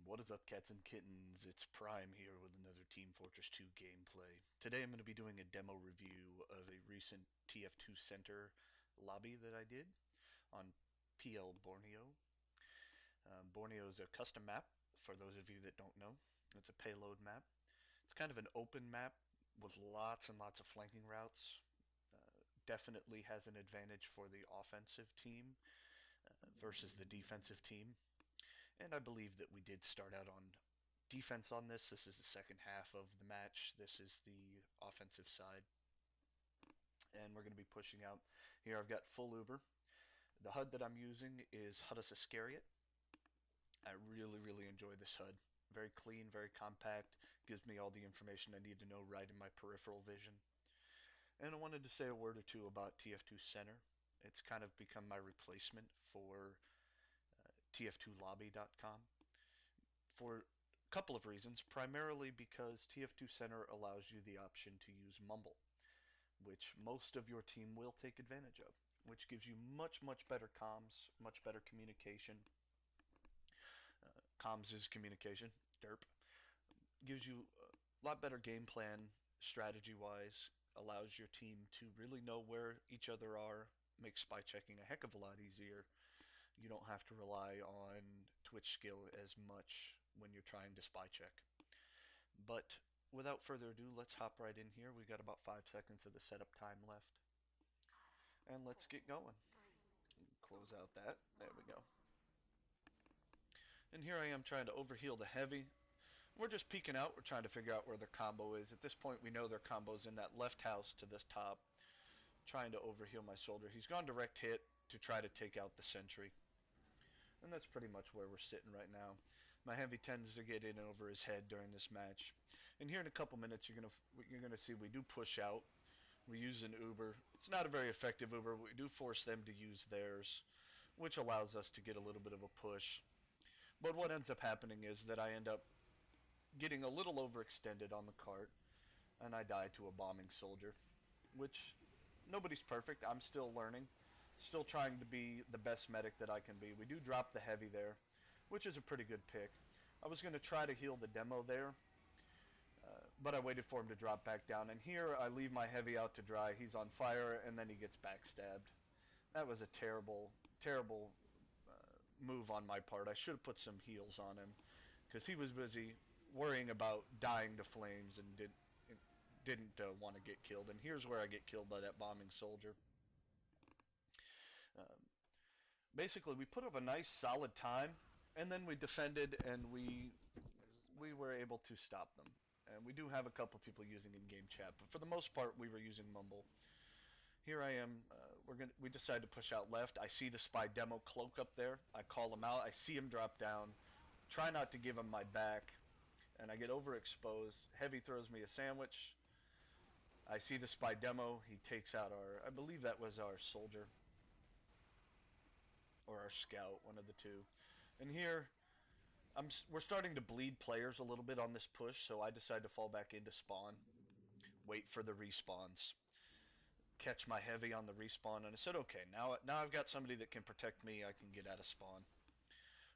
What is up, cats and kittens? It's Prime here with another Team Fortress 2 gameplay. Today I'm going to be doing a demo review of a recent Tf2 Center lobby that I did on PL Borneo. Borneo is a custom map, for those of you that don't know. It's a payload map. It's kind of an open map with lots and lots of flanking routes. Definitely has an advantage for the offensive team versus the defensive team. And I believe that we did start out on defense on this. This is the second half of the match. This is the offensive side. And we're going to be pushing out. Here I've got full Uber. The HUD that I'm using is Hudus Iscariot. I really enjoy this HUD. Very clean, very compact. Gives me all the information I need to know right in my peripheral vision. And I wanted to say a word or two about Tf2 Center. It's kind of become my replacement for Tf2lobby.com for a couple of reasons. Primarily because Tf2 Center allows you the option to use Mumble, which most of your team will take advantage of, which gives you much better comms, much better communication. Comms is communication, derp. Gives you a lot better game plan strategy-wise, allows your team to really know where each other are, makes spy checking a heck of a lot easier. You don't have to rely on Twitch skill as much when you're trying to spy check. But without further ado, let's hop right in here. We've got about 5 seconds of the setup time left. And let's get going. Close out that. There we go. And here I am trying to overheal the heavy. We're just peeking out. We're trying to figure out where their combo is. At this point, we know their combo's in that left house to this top. Trying to overheal my soldier. He's gone direct hit to try to take out the sentry. And that's pretty much where we're sitting right now. My heavy tends to get in over his head during this match. And here in a couple minutes, you're gonna see we do push out. We use an Uber. It's not a very effective Uber. We do force them to use theirs, which allows us to get a little bit of a push. But what ends up happening is that I end up getting a little overextended on the cart, and I die to a bombing soldier, which nobody's perfect. I'm still learning. Still trying to be the best medic that I can be. We do drop the heavy there, which is a pretty good pick. I was going to try to heal the demo there, but I waited for him to drop back down. And here I leave my heavy out to dry. He's on fire, and then he gets backstabbed. That was a terrible move on my part. I should have put some heals on him, because he was busy worrying about dying to flames and didn't want to get killed. And here's where I get killed by that bombing soldier. Basically, we put up a nice solid time, and then we defended, and we were able to stop them. And we do have a couple people using in-game chat, but for the most part, we were using Mumble. Here I am. We decided to push out left. I see the spy demo cloak up there. I call him out. I see him drop down. Try not to give him my back, and I get overexposed. Heavy throws me a sandwich. I see the spy demo. He takes out I believe that was our soldier. Or our scout, one of the two. And here, we're starting to bleed players a little bit on this push, so I decide to fall back into spawn. Wait for the respawns. Catch my heavy on the respawn, and I said, okay, now I've got somebody that can protect me. I can get out of spawn.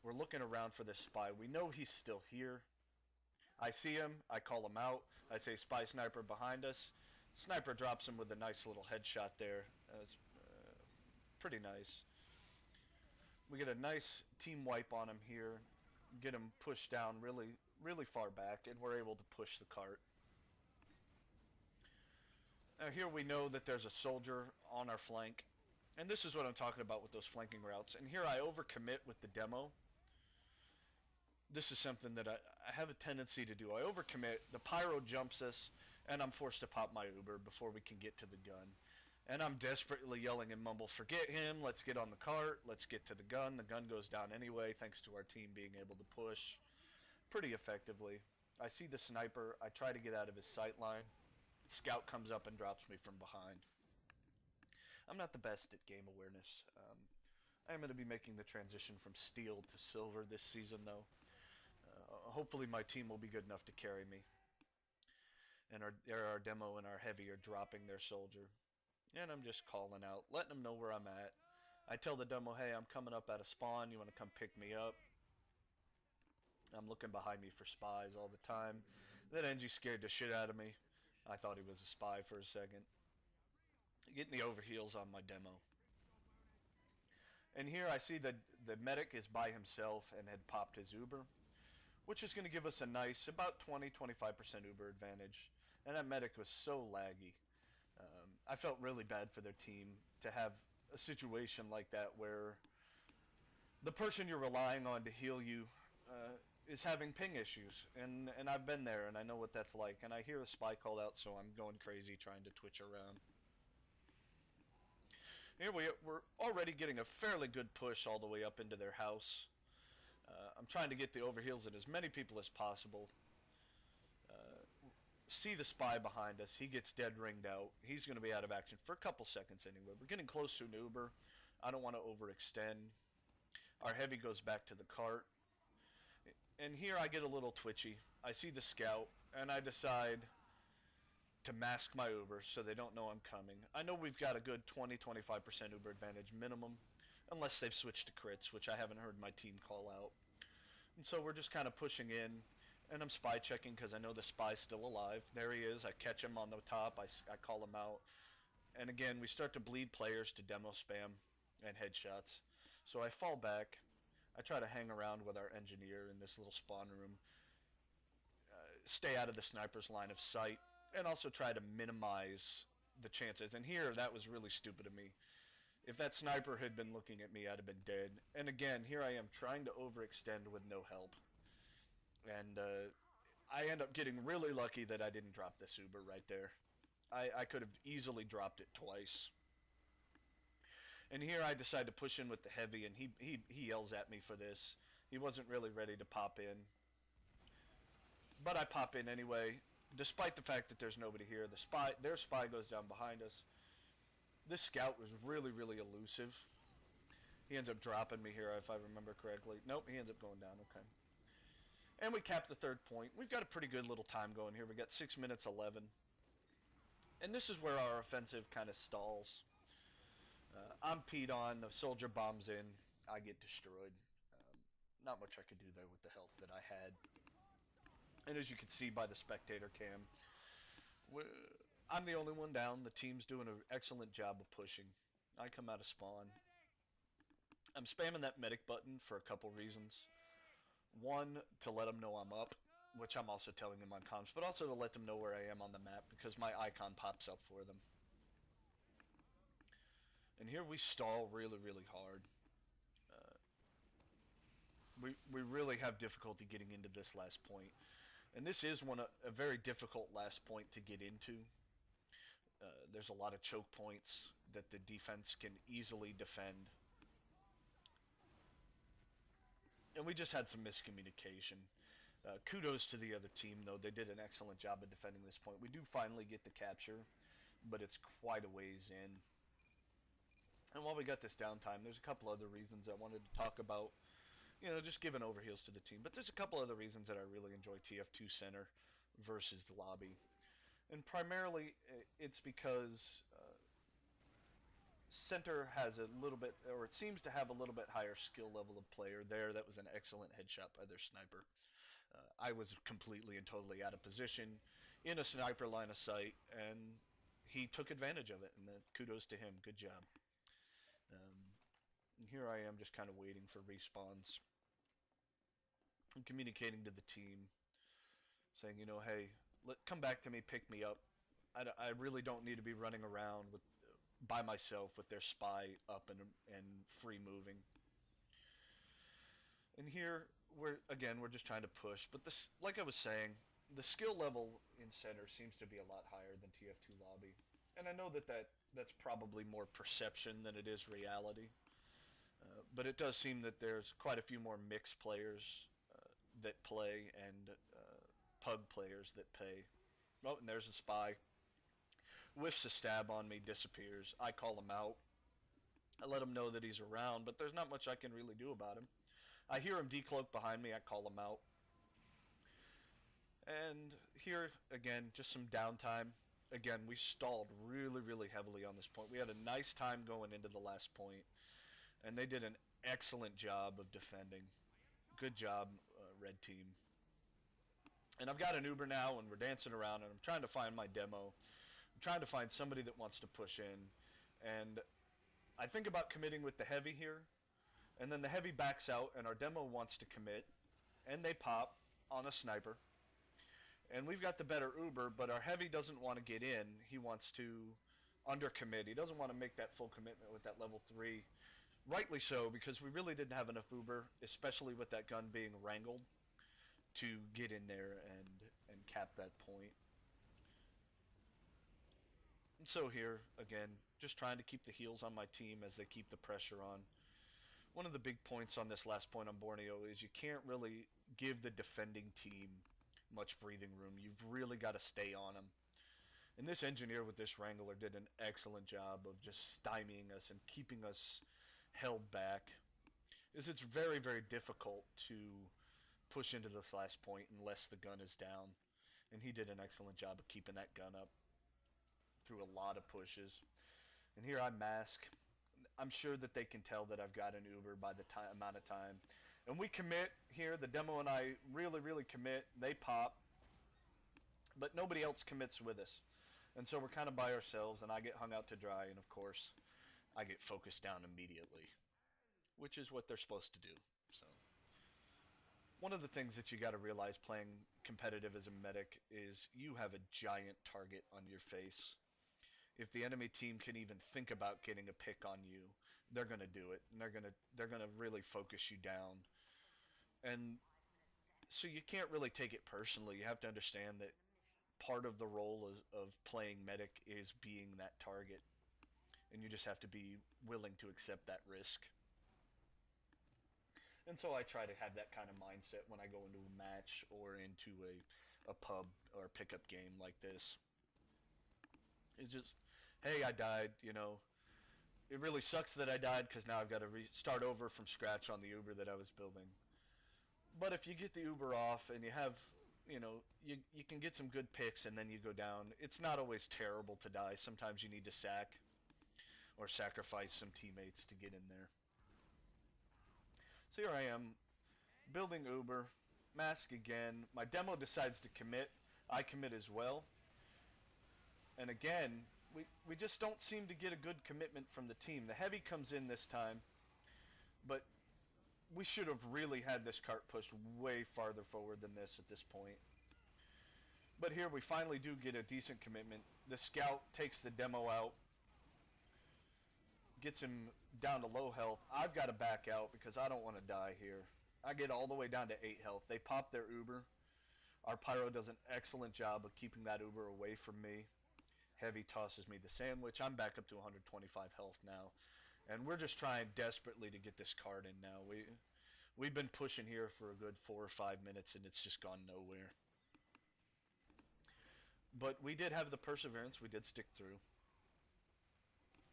We're looking around for this spy. We know he's still here. I see him. I call him out. I say, spy sniper behind us. Sniper drops him with a nice little headshot there. That's pretty nice. We get a nice team wipe on him here. Get him pushed down really far back, and we're able to push the cart. Now here we know that there's a soldier on our flank. And this is what I'm talking about with those flanking routes. And here I overcommit with the demo. This is something that I have a tendency to do. I overcommit, the pyro jumps us, and I'm forced to pop my Uber before we can get to the gun. And I'm desperately yelling in Mumble, forget him, let's get on the cart, let's get to the gun. The gun goes down anyway, thanks to our team being able to push pretty effectively. I see the sniper, I try to get out of his sight line. Scout comes up and drops me from behind. I'm not the best at game awareness. I am going to be making the transition from steel to silver this season, though. Hopefully my team will be good enough to carry me. And our demo and our heavy are dropping their soldier. And I'm just calling out, letting them know where I'm at. I tell the demo, hey, I'm coming up out of spawn. You want to come pick me up? I'm looking behind me for spies all the time. That Engie scared the shit out of me. I thought he was a spy for a second. Getting the overheals on my demo. And here I see that the medic is by himself and had popped his Uber, which is going to give us a nice about 20-25% Uber advantage. And that medic was so laggy. I felt really bad for their team to have a situation like that where the person you're relying on to heal you uh, is having ping issues, and I've been there and I know what that's like. And I hear a spy call out, so I'm going crazy trying to twitch around. Here we're already getting a fairly good push all the way up into their house. I'm trying to get the overheals in as many people as possible. See the spy behind us. He gets dead ringed out. He's going to be out of action for a couple seconds anyway. We're getting close to an Uber. I don't want to overextend. Our heavy goes back to the cart. And here I get a little twitchy. I see the scout, and I decide to mask my Uber so they don't know I'm coming. I know we've got a good 20-25% Uber advantage minimum, unless they've switched to crits, which I haven't heard my team call out. And so we're just kind of pushing in, and I'm spy checking because I know the spy's still alive. There he is. I catch him on the top. I call him out. And again, we start to bleed players to demo spam and headshots. So I fall back. I try to hang around with our engineer in this little spawn room, stay out of the sniper's line of sight, and also try to minimize the chances. And here, that was really stupid of me. If that sniper had been looking at me, I'd have been dead. And again, here I am trying to overextend with no help. And I end up getting really lucky that I didn't drop this Uber right there. I could have easily dropped it twice. And here I decide to push in with the heavy, and he yells at me for this. He wasn't really ready to pop in. But I pop in anyway, despite the fact that there's nobody here. Their spy goes down behind us. This scout was really, really elusive. He ends up dropping me here, if I remember correctly. Nope, he ends up going down. Okay. And we cap the third point. We've got a pretty good little time going here. We got 6 minutes 11. And this is where our offensive kind of stalls. I'm peed on. The soldier bombs in. I get destroyed. Not much I could do there with the health that I had. And as you can see by the spectator cam, I'm the only one down. The team's doing an excellent job of pushing. I come out of spawn. I'm spamming that medic button for a couple reasons. One, to let them know I'm up, which I'm also telling them on comms, but also to let them know where I am on the map because my icon pops up for them. And here we stall really, really hard. We really have difficulty getting into this last point. And this is a very difficult last point to get into. There's a lot of choke points that the defense can easily defend. And we just had some miscommunication. Kudos to the other team, though. They did an excellent job of defending this point. We do finally get the capture, but it's quite a ways in. And while we got this downtime, there's a couple other reasons I wanted to talk about. You know, just giving overheals to the team. But there's a couple other reasons that I really enjoy TF2 Center versus the lobby. And primarily, it's because Center has a little bit, or it seems to have a little bit higher skill level of player there. That was an excellent headshot by their sniper. I was completely and totally out of position in a sniper line of sight, and he took advantage of it, and kudos to him. Good job. And here I am just kind of waiting for respawns. I'm communicating to the team, saying, you know, hey, come back to me, pick me up. I really don't need to be running around by myself with their spy up and free moving. And here, we're just trying to push. But this, like I was saying, the skill level in Center seems to be a lot higher than TF2 Lobby. And I know that's probably more perception than it is reality. But it does seem that there's quite a few more mixed players that play and pug players that pay. Oh, and there's a spy. Whiffs a stab on me, disappears. I call him out. I let him know that he's around, but there's not much I can really do about him. I hear him decloak behind me. I call him out. And here, again, just some downtime. Again, we stalled really, really heavily on this point. We had a nice time going into the last point, and they did an excellent job of defending. Good job. red team. And I've got an Uber now, and we're dancing around, and I'm trying to find my demo. I'm trying to find somebody that wants to push in, and I think about committing with the heavy here, and then the heavy backs out, and our demo wants to commit, and they pop on a sniper. And we've got the better Uber, but our heavy doesn't want to get in. He wants to undercommit. He doesn't want to make that full commitment with that level 3. Rightly so, because we really didn't have enough Uber, especially with that gun being wrangled, to get in there and cap that point. And so here, again, just trying to keep the heals on my team as they keep the pressure on. One of the big points on this last point on Borneo is you can't really give the defending team much breathing room. You've really got to stay on them. And this engineer with this Wrangler did an excellent job of just stymieing us and keeping us held back. It's very, very difficult to push into the last point unless the gun is down. And he did an excellent job of keeping that gun up through a lot of pushes. And here I mask. I'm sure that they can tell that I've got an Uber by the amount of time. And we commit here. The demo and I really, really commit. They pop. But nobody else commits with us. And so we're kind of by ourselves, and I get hung out to dry. And, of course, I get focused down immediately, which is what they're supposed to do. So one of the things that you got to realize playing competitive as a medic is you have a giant target on your face. If the enemy team can even think about getting a pick on you, they're going to do it, and they're going to really focus you down. And so you can't really take it personally. You have to understand that part of the role of playing medic is being that target, and you just have to be willing to accept that risk. And so I try to have that kind of mindset when I go into a match or into a pub or a pickup game like this. It's just, hey, I died, you know. It really sucks that I died because now I've got to start over from scratch on the Uber that I was building. But if you get the Uber off and you have, you know, you can get some good picks and then you go down. It's not always terrible to die. Sometimes you need to sack or sacrifice some teammates to get in there. So here I am, building Uber, mask again. My demo decides to commit. I commit as well. And again, we just don't seem to get a good commitment from the team. The heavy comes in this time, but we should have really had this cart pushed way farther forward than this at this point. But here we finally do get a decent commitment. The scout takes the demo out, gets him down to low health. I've got to back out because I don't want to die here. I get all the way down to 8 health. They pop their Uber. Our Pyro does an excellent job of keeping that Uber away from me. Heavy tosses me the sandwich. I'm back up to 125 health now. And we're just trying desperately to get this card in now. We've been pushing here for a good 4 or 5 minutes, and it's just gone nowhere. But we did have the perseverance. We did stick through.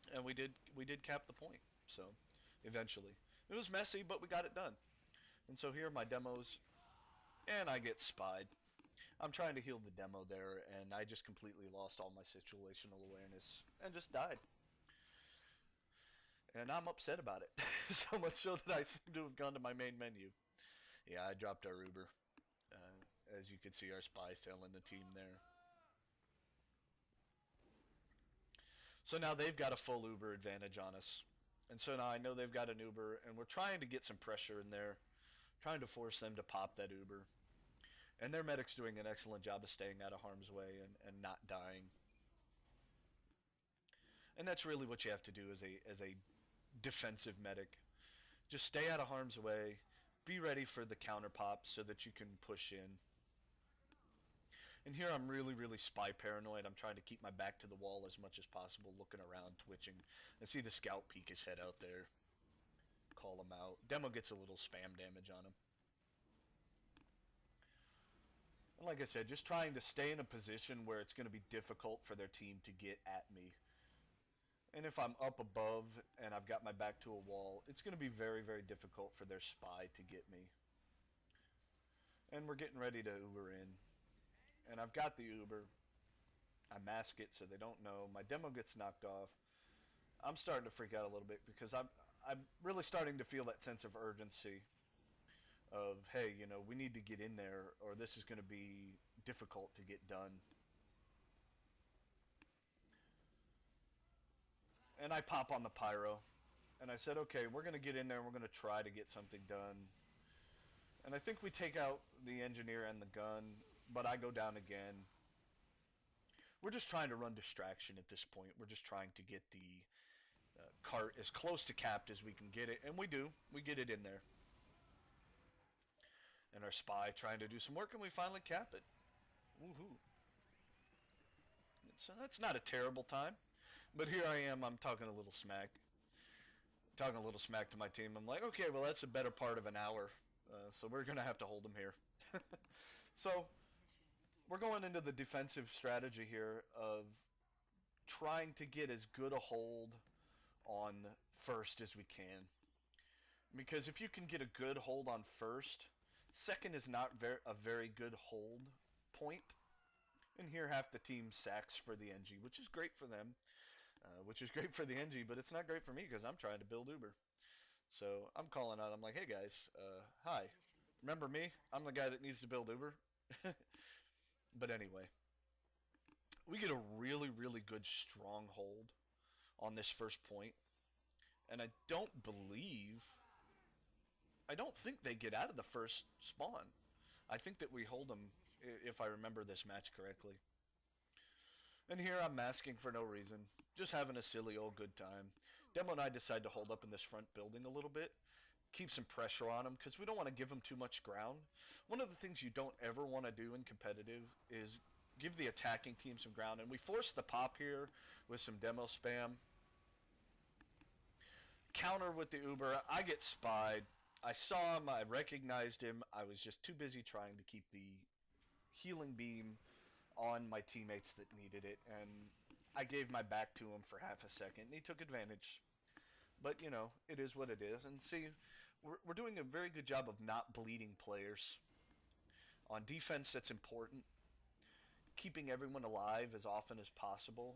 And we did cap the point. So, eventually. It was messy, but we got it done. And so here are my demos. And I get spied. I'm trying to heal the demo there, and I just completely lost all my situational awareness and just died. And I'm upset about it. So much so that I seem to have gone to my main menu. Yeah, I dropped our Uber. As you can see, our spy fell in the team there. So now they've got a full Uber advantage on us. And so now I know they've got an Uber, and we're trying to get some pressure in there, trying to force them to pop that Uber. And their medic's doing an excellent job of staying out of harm's way and not dying. And that's really what you have to do as a defensive medic. Just stay out of harm's way, be ready for the counter pop so that you can push in. And here I'm really, really spy paranoid. I'm trying to keep my back to the wall as much as possible, looking around, twitching. I see the scout peek his head out there. Call him out. Demo gets a little spam damage on him. And like I said, just trying to stay in a position where it's going to be difficult for their team to get at me. And if I'm up above and I've got my back to a wall, it's going to be very, very difficult for their spy to get me. And we're getting ready to Uber in. And I've got the Uber. I mask it so they don't know. My demo gets knocked off. I'm starting to freak out a little bit because I'm really starting to feel that sense of urgency of, hey, we need to get in there or this is going to be difficult to get done. And I pop on the pyro. And I said, okay, we're going to get in there and we're going to try to get something done. And I think we take out the engineer and the gun, but I go down again. We're just trying to run distraction at this point. We're just trying to get the cart as close to capped as we can get it. And we do. We get it in there. And our spy trying to do some work, and we finally cap it. Woohoo. So that's not a terrible time. But here I am, I'm talking a little smack. Talking a little smack to my team. I'm like, okay, well, that's a better part of an hour. So we're going to have to hold them here. So we're going into the defensive strategy here of trying to get as good a hold on first as we can. Because if you can get a good hold on first, second is not a very good hold point. And here half the team sacks for the NG, which is great for them, which is great for the NG, but it's not great for me because I'm trying to build Uber. So I'm calling out, I'm like, hey guys, hi. Remember me? I'm the guy that needs to build Uber. But anyway, we get a really, really good stronghold on this first point. And I don't think they get out of the first spawn. I think that we hold them, if I remember this match correctly. And here I'm masking for no reason, just having a silly old good time. Demo and I decide to hold up in this front building a little bit, keep some pressure on them, because we don't want to give them too much ground. One of the things you don't ever want to do in competitive is give the attacking team some ground, and we force the pop here with some demo spam. Counter with the Uber, I get spied. I saw him, I recognized him, I was just too busy trying to keep the healing beam on my teammates that needed it, and I gave my back to him for half a second, and he took advantage. But, it is what it is. And see, we're doing a very good job of not bleeding players. On defense, that's important. Keeping everyone alive as often as possible.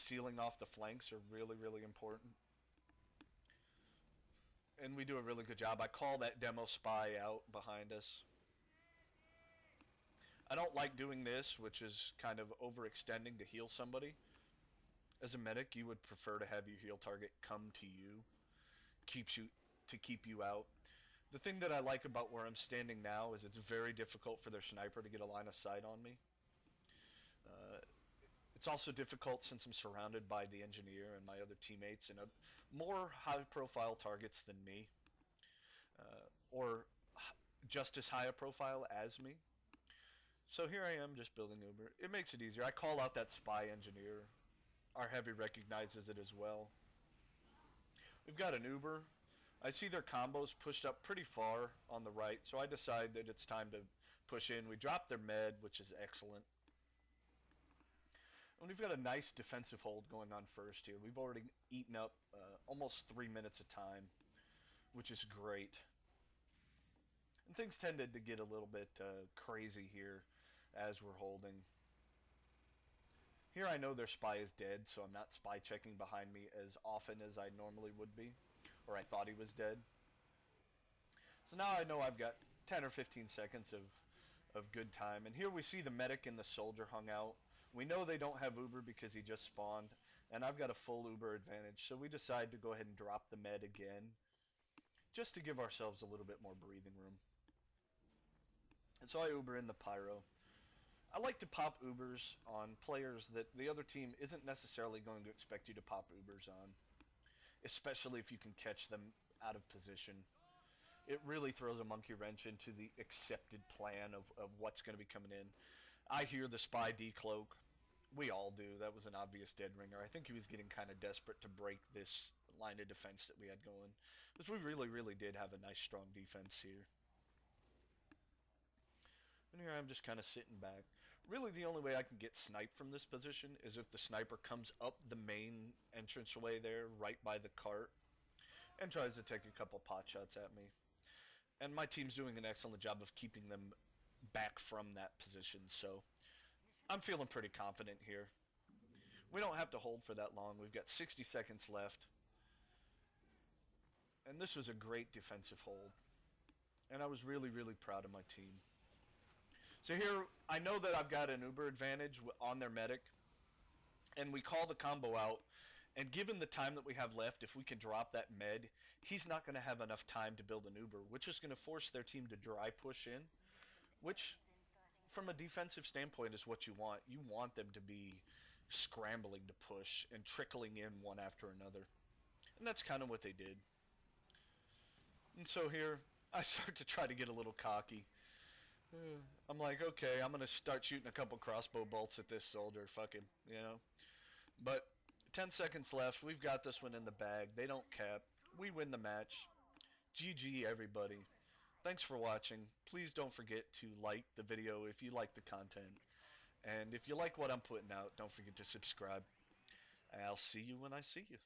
Stealing off the flanks are really, really important. And we do a really good job. I call that demo spy out behind us. I don't like doing this, which is kind of overextending to heal somebody. As a medic, you would prefer to have your heal target come to you, keep you out. The thing that I like about where I'm standing now is it's very difficult for their sniper to get a line of sight on me. It's also difficult since I'm surrounded by the engineer and my other teammates and more high-profile targets than me, or just as high a profile as me. So here I am just building Uber. It makes it easier. I call out that spy engineer. Our heavy recognizes it as well. We've got an Uber. I see their combos pushed up pretty far on the right, so I decide that it's time to push in. We drop their med, which is excellent. And we've got a nice defensive hold going on first here. We've already eaten up almost 3 minutes of time, which is great. And things tended to get a little bit crazy here as we're holding. Here I know their spy is dead, so I'm not spy checking behind me as often as I normally would be, or I thought he was dead. So now I know I've got 10 or 15 seconds of good time. And here we see the medic and the soldier hung out. We know they don't have Uber because he just spawned, and I've got a full Uber advantage. So we decide to go ahead and drop the med again, just to give ourselves a little bit more breathing room. And so I Uber in the pyro. I like to pop Ubers on players that the other team isn't necessarily going to expect you to pop Ubers on, especially if you can catch them out of position. It really throws a monkey wrench into the accepted plan of what's going to be coming in. I hear the spy decloak. We all do. That was an obvious dead ringer. I think he was getting kind of desperate to break this line of defense that we had going, because we really, really did have a nice, strong defense here. And here I'm just kind of sitting back. Really the only way I can get sniped from this position is if the sniper comes up the main entranceway there, right by the cart, and tries to take a couple pot shots at me. And my team's doing an excellent job of keeping them back from that position, so I'm feeling pretty confident here. We don't have to hold for that long. We've got 60 seconds left. And this was a great defensive hold. and I was really, really proud of my team. So here, I know that I've got an Uber advantage on their medic, and we call the combo out. And given the time that we have left, if we can drop that med, he's not going to have enough time to build an Uber, which is going to force their team to dry push in, which, from a defensive standpoint, is what you want. You want them to be scrambling to push and trickling in one after another. And that's kind of what they did. And so here, I start to try to get a little cocky. I'm like, okay, I'm gonna start shooting a couple crossbow bolts at this soldier. Fuck him, you know. But 10 seconds left. We've got this one in the bag. They don't cap. We win the match. GG, everybody. Thanks for watching. Please don't forget to like the video if you like the content. And if you like what I'm putting out, don't forget to subscribe. I'll see you when I see you.